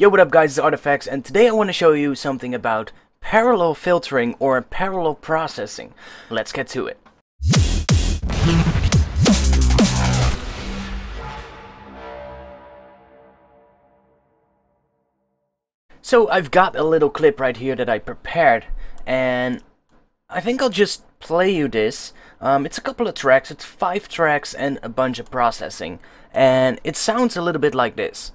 Yo, what up guys, it's ARTFX, and today I want to show you something about parallel filtering or parallel processing. Let's get to it. So I've got a little clip right here that I prepared, and I think I'll just play you this. It's a couple of tracks, it's 5 tracks and a bunch of processing, and it sounds a little bit like this.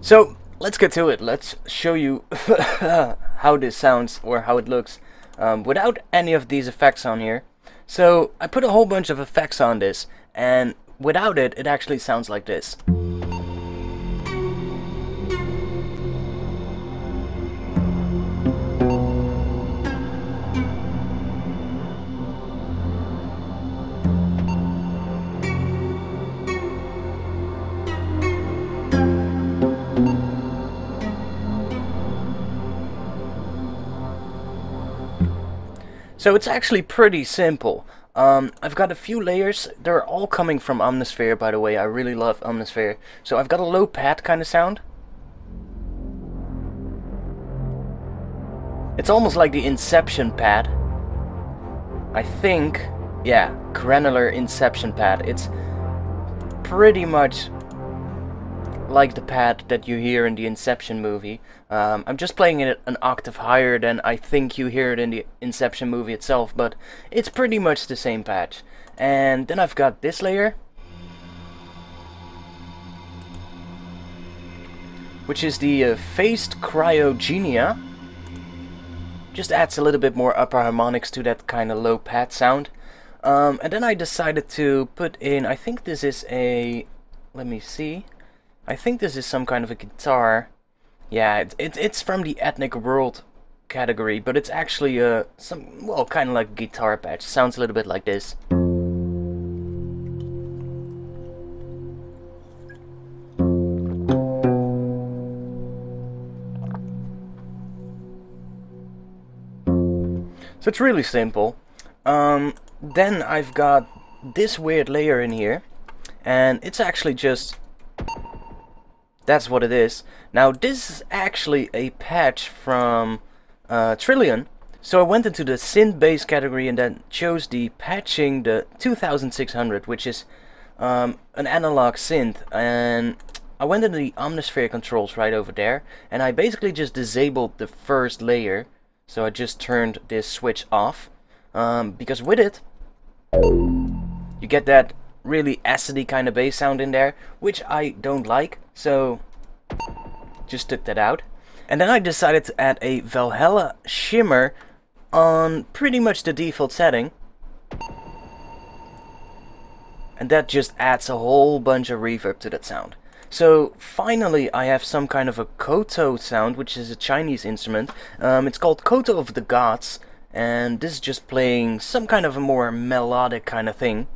So let's get to it. Let's show you how this sounds or how it looks without any of these effects on here. So I put a whole bunch of effects on this, and without it, it actually sounds like this. So it's actually pretty simple. I've got a few layers. They're all coming from Omnisphere, by the way. I really love Omnisphere. So I've got a low pad kind of sound. It's almost like the Inception pad. I think, yeah, granular Inception pad. It's pretty much like the pad that you hear in the Inception movie. I'm just playing it an octave higher than I think you hear it in the Inception movie itself, but it's pretty much the same patch. And then I've got this layer, which is the phased cryogenia. Just adds a little bit more upper harmonics to that kind of low pad sound. And then I decided to put in, I think this is a, let me see, I think this is some kind of a guitar. Yeah, it's from the Ethnic World category, but it's actually well, kind of like a guitar patch. Sounds a little bit like this. So it's really simple. Then I've got this weird layer in here, and it's actually just, that's what it is. Now this is actually a patch from Trillion. So I went into the synth bass category and then chose the patching the 2600, which is an analog synth, and I went into the Omnisphere controls right over there, and I basically just disabled the first layer. So I just turned this switch off, because with it you get that really acidy kind of bass sound in there, which I don't like, so just took that out. And then I decided to add a Valhalla shimmer on pretty much the default setting, and that just adds a whole bunch of reverb to that sound. So finally I have some kind of a koto sound, which is a Chinese instrument. It's called Koto of the Gods, and this is just playing some kind of a more melodic kind of thing.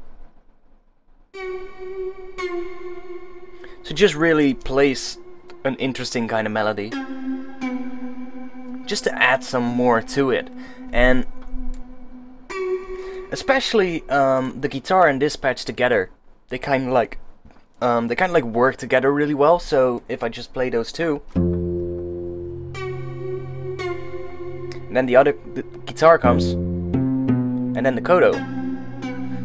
So just really plays an interesting kind of melody, just to add some more to it. And especially the guitar and this patch together, they kind of like work together really well. So if I just play those two, and then the guitar comes, and then the koto.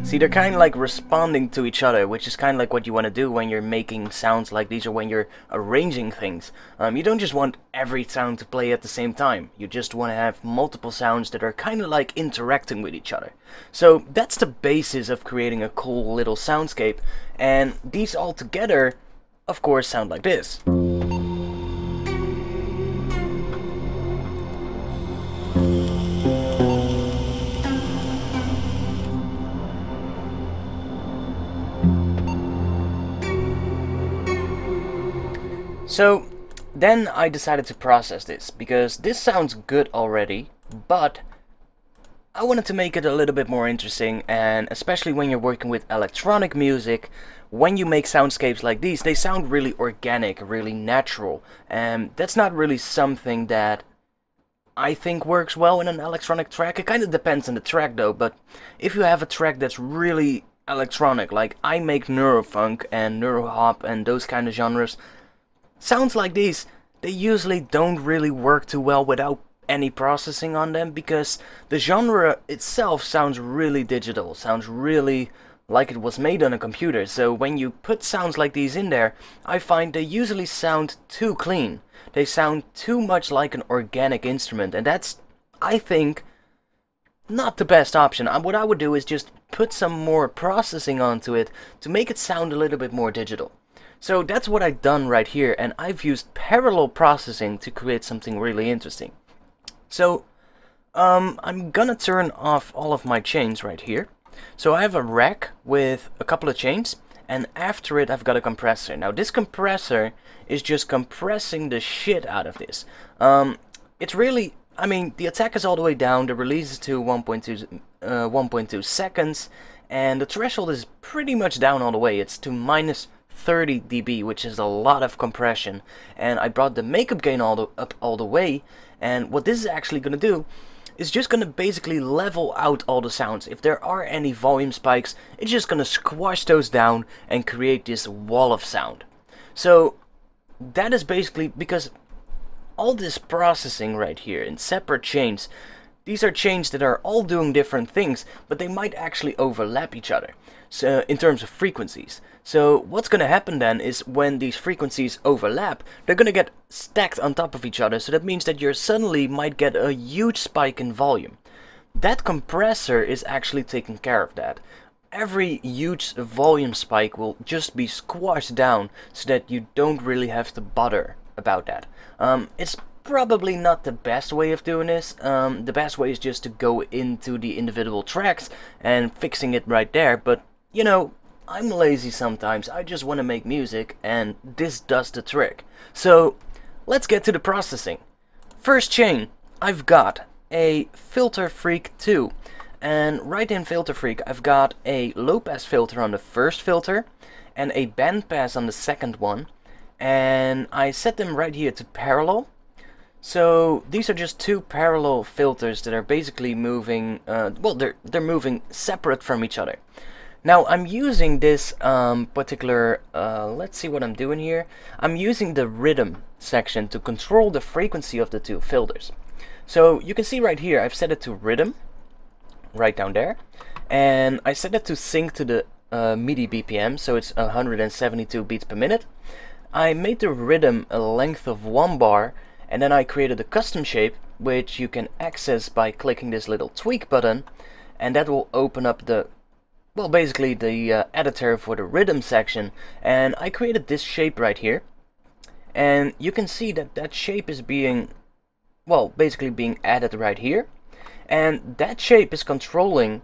See, they're kind of like responding to each other, which is kind of like what you want to do when you're making sounds like these, or when you're arranging things. You don't just want every sound to play at the same time. You just want to have multiple sounds that are kind of like interacting with each other. So that's the basis of creating a cool little soundscape, and these all together, of course, sound like this. So then I decided to process this, because this sounds good already, but I wanted to make it a little bit more interesting, and especially when you're working with electronic music, when you make soundscapes like these, they sound really organic, really natural, and that's not really something that I think works well in an electronic track. It kind of depends on the track though, but if you have a track that's really electronic, like I make neurofunk and neurohop and those kind of genres, sounds like these, they usually don't really work too well without any processing on them, because the genre itself sounds really digital, sounds really like it was made on a computer. So when you put sounds like these in there, I find they usually sound too clean. They sound too much like an organic instrument, and that's, I think, not the best option. What I would do is just put some more processing onto it to make it sound a little bit more digital. So that's what I've done right here, and I've used parallel processing to create something really interesting. So I'm gonna turn off all of my chains right here. So I have a rack with a couple of chains, and after it I've got a compressor. Now this compressor is just compressing the shit out of this. It's really, I mean, the attack is all the way down, the release is to 1.2 seconds, and the threshold is pretty much down all the way. It's to minus 30 dB, which is a lot of compression, and I brought the makeup gain up all the way, and what this is actually going to do is just going to basically level out all the sounds. If there are any volume spikes, it's just going to squash those down and create this wall of sound. So that is basically because all this processing right here in separate chains, these are chains that are all doing different things, but they might actually overlap each other, so in terms of frequencies. So what's going to happen then is when these frequencies overlap, they're going to get stacked on top of each other, so that means that you suddenly might get a huge spike in volume. That compressor is actually taking care of that. Every huge volume spike will just be squashed down so that you don't really have to bother about that. It's probably not the best way of doing this. The best way is just to go into the individual tracks and fixing it right there, but you know, I'm lazy sometimes. I just want to make music, and this does the trick. So let's get to the processing. First chain, I've got a Filter Freak 2, and right in Filter Freak I've got a low pass filter on the first filter and a band pass on the second one, and I set them right here to parallel. So these are just two parallel filters that are basically moving, well, they're moving separate from each other. Now I'm using this particular, let's see what I'm doing here. I'm using the rhythm section to control the frequency of the two filters. So you can see right here I've set it to rhythm, right down there, and I set it to sync to the MIDI BPM, so it's 172 beats per minute. I made the rhythm a length of 1 bar, and then I created a custom shape which you can access by clicking this little tweak button, and that will open up the, well, basically the editor for the rhythm section. And I created this shape right here, and you can see that that shape is being, well, basically being added right here, and that shape is controlling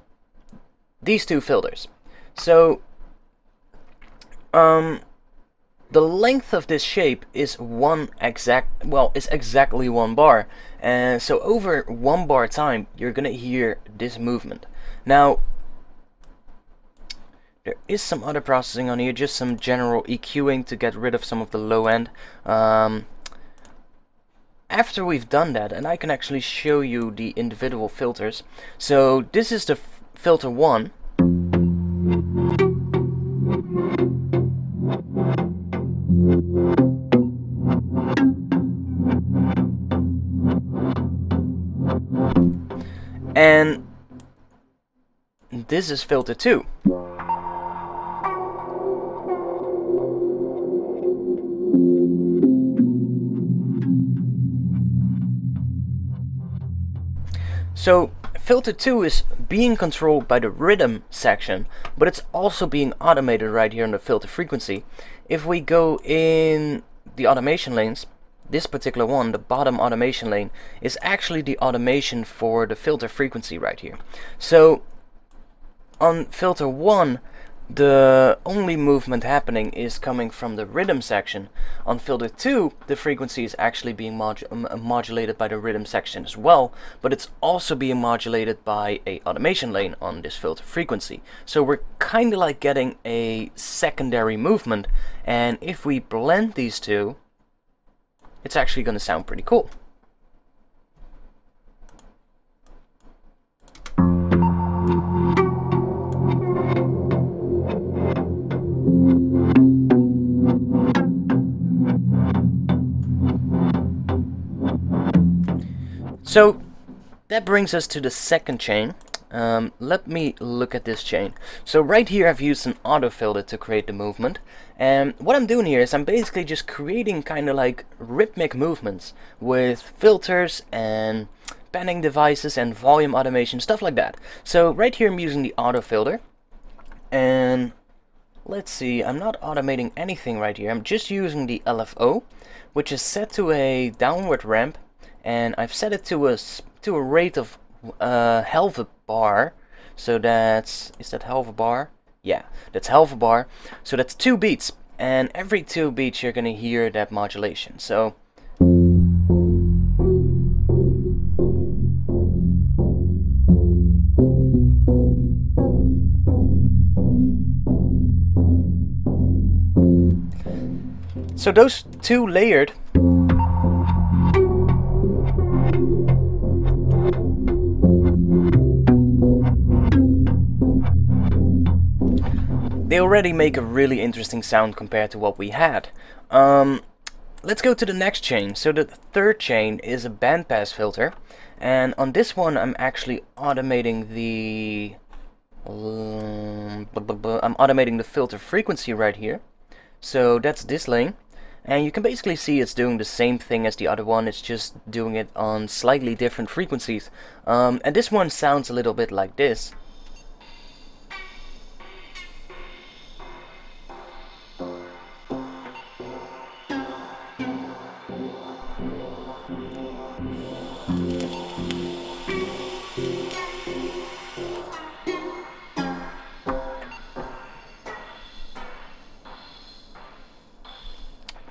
these two filters. So the length of this shape is exactly 1 bar, and so over 1 bar time you're gonna hear this movement. Now there is some other processing on here, just some general EQing to get rid of some of the low end. After we've done that, and I can actually show you the individual filters. So this is the filter 1. And this is filter 2. So filter 2 is being controlled by the rhythm section, but it's also being automated right here on the filter frequency. If we go in the automation lanes, this particular one, the bottom automation lane, is actually the automation for the filter frequency right here. So on filter 1, the only movement happening is coming from the rhythm section. On filter 2, the frequency is actually being modulated by the rhythm section as well, but it's also being modulated by a automation lane on this filter frequency. So we're kind of like getting a secondary movement, and if we blend these two, it's actually going to sound pretty cool. So that brings us to the second chain. Let me look at this chain. So right here I've used an auto filter to create the movement, and what I'm doing here is I'm basically just creating kind of like rhythmic movements with filters and panning devices and volume automation, stuff like that. So right here I'm using the auto filter, and let's see, I'm not automating anything right here. I'm just using the LFO, which is set to a downward ramp, and I've set it to a rate of half a bar. So that's, is that half a bar? Yeah, that's half a bar. So that's 2 beats, and every 2 beats you're gonna hear that modulation. So those 2 layered, they already make a really interesting sound compared to what we had. Let's go to the next chain. So the third chain is a bandpass filter, and on this one I'm actually automating the filter frequency right here. So that's this lane, and you can basically see it's doing the same thing as the other one. It's just doing it on slightly different frequencies, and this one sounds a little bit like this.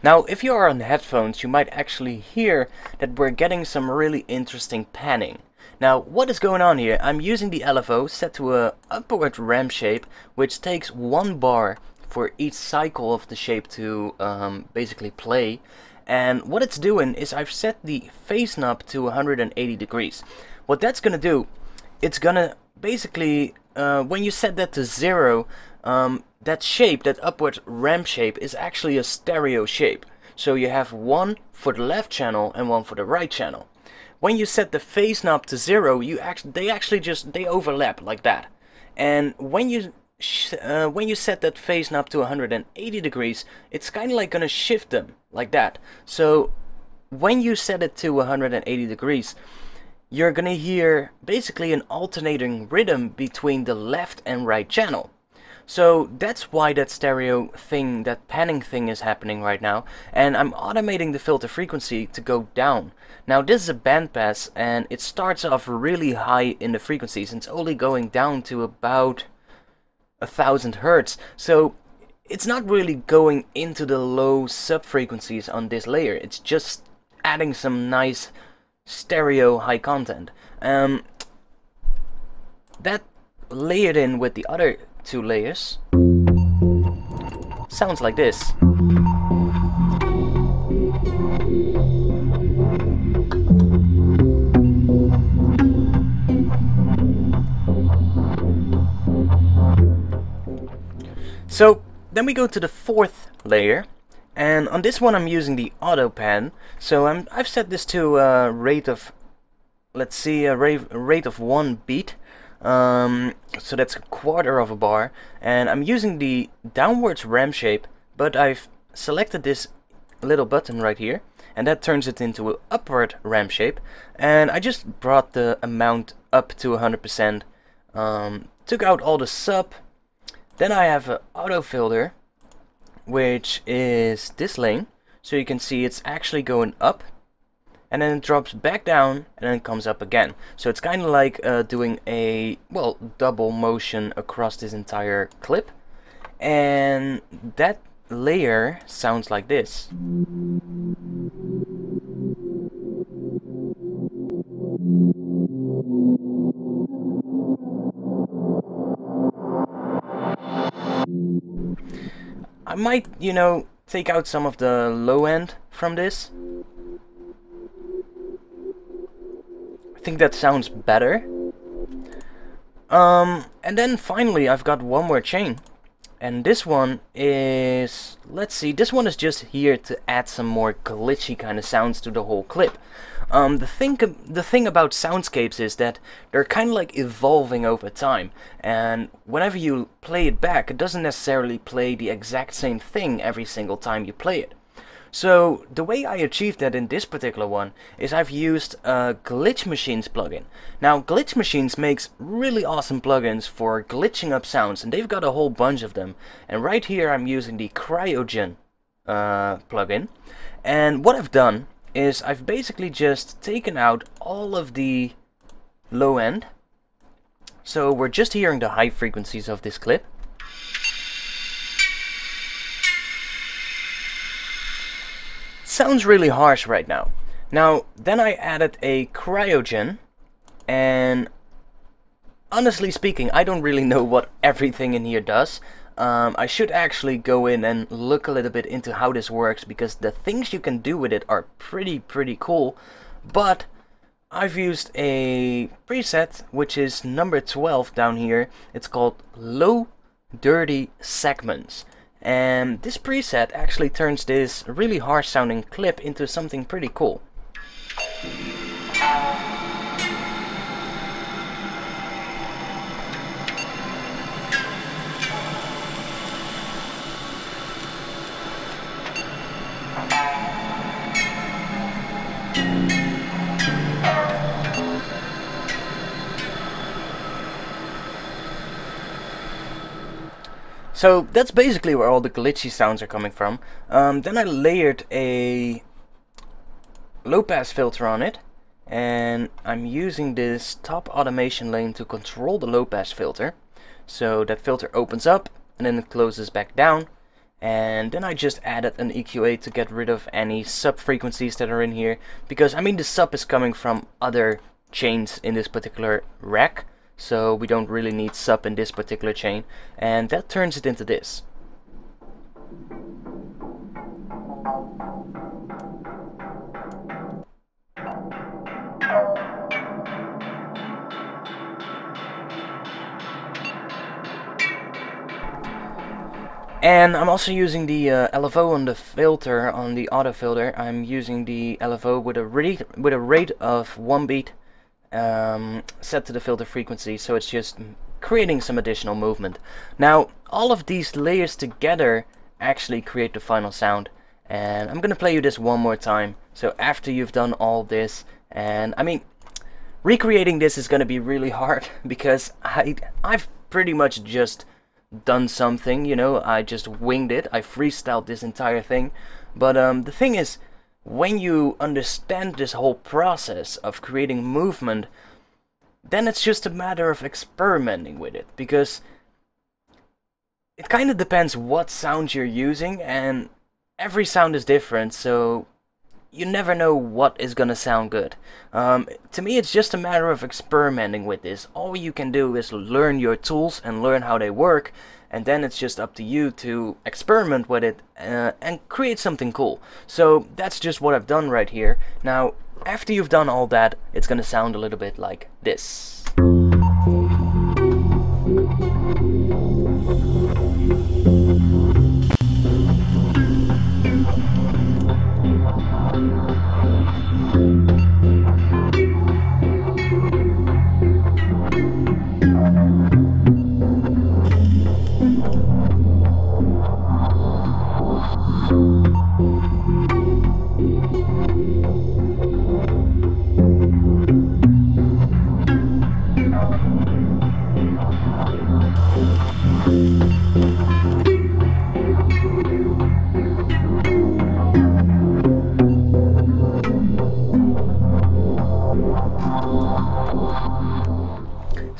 Now, if you are on headphones, you might actually hear that we're getting some really interesting panning. Now, what is going on here? I'm using the LFO set to a upward ramp shape, which takes 1 bar for each cycle of the shape to basically play. And what it's doing is I've set the phase knob to 180 degrees. What that's gonna do, it's gonna basically, when you set that to 0, that shape, that upward ramp shape, is actually a stereo shape. So you have one for the left channel and one for the right channel. When you set the phase knob to 0, they overlap like that. And when you set that phase knob to 180 degrees, it's kind of like gonna shift them like that. So when you set it to 180 degrees, you're gonna hear basically an alternating rhythm between the left and right channel. So that's why that stereo thing, that panning thing, is happening right now, and I'm automating the filter frequency to go down. Now this is a bandpass, and it starts off really high in the frequencies, and it's only going down to about 1000 Hertz. So it's not really going into the low sub frequencies on this layer. It's just adding some nice stereo high content. That layered in with the other 2 layers sounds like this. So then we go to the 4th layer, and on this one I'm using the auto pan. So I've set this to a rate of, let's see, a rate of 1 beat. So that's 1/4 of a bar, and I'm using the downwards ramp shape, but I've selected this little button right here, and that turns it into an upward ramp shape, and I just brought the amount up to 100%, took out all the sub. Then I have an auto filter, which is this lane, so you can see it's actually going up, and then it drops back down, and then it comes up again. So it's kind of like doing a, well, double motion across this entire clip. and that layer sounds like this. I might, you know, take out some of the low end from this. I think that sounds better. And then finally I've got one more chain. And this one is, let's see, this one is just here to add some more glitchy kind of sounds to the whole clip. The thing about soundscapes is that they're kind of like evolving over time, and whenever you play it back, it doesn't necessarily play the exact same thing every single time you play it. So the way I achieved that in this particular one is I've used a Glitch Machines plugin. Now Glitch Machines makes really awesome plugins for glitching up sounds, and they've got a whole bunch of them. And right here I'm using the cryogen plugin, and what I've done is I've basically just taken out all of the low end. So we're just hearing the high frequencies of this clip. Sounds really harsh right now. Now, then I added a cryogen, and honestly speaking, I don't really know what everything in here does. I should actually go in and look a little bit into how this works, because the things you can do with it are pretty cool. But I've used a preset which is number 12 down here. It's called Low Dirty Segments. And this preset actually turns this really harsh sounding clip into something pretty cool. So that's basically where all the glitchy sounds are coming from. Then I layered a low pass filter on it, and I'm using this top automation lane to control the low pass filter. So that filter opens up and then it closes back down, and then I just added an EQA to get rid of any sub frequencies that are in here, because I mean the sub is coming from other chains in this particular rack. So we don't really need sub in this particular chain, and that turns it into this. And I'm also using the LFO on the filter, on the auto filter. I'm using the LFO with a rate of 1 beat. Set to the filter frequency, so it's just creating some additional movement. Now all of these layers together actually create the final sound, and I'm gonna play you this one more time. So after you've done all this, and I mean recreating this is gonna be really hard because I've pretty much just done something, you know, I just winged it, I freestyled this entire thing. But the thing is, when you understand this whole process of creating movement, then it's just a matter of experimenting with it, because it kind of depends what sound you're using, and every sound is different, so you never know what is gonna sound good. To me, it's just a matter of experimenting with this. All you can do is learn your tools and learn how they work, and then it's just up to you to experiment with it and create something cool. So that's just what I've done right here. Now, after you've done all that, it's gonna sound a little bit like this.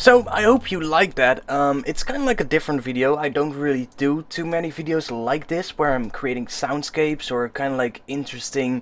So I hope you like that. It's kind of like a different video. I don't really do too many videos like this where I'm creating soundscapes or kind of like interesting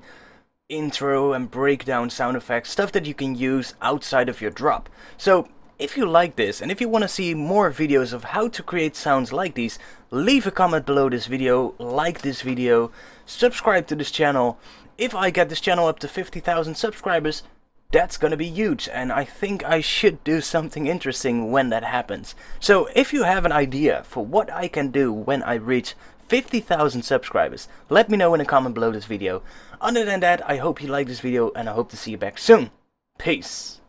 intro and breakdown sound effects, stuff that you can use outside of your drop. So if you like this and if you want to see more videos of how to create sounds like these, leave a comment below this video, like this video, subscribe to this channel. If I get this channel up to 50,000 subscribers, that's gonna be huge, and I think I should do something interesting when that happens. So if you have an idea for what I can do when I reach 50,000 subscribers, let me know in a comment below this video. Other than that, I hope you like this video and I hope to see you back soon. Peace.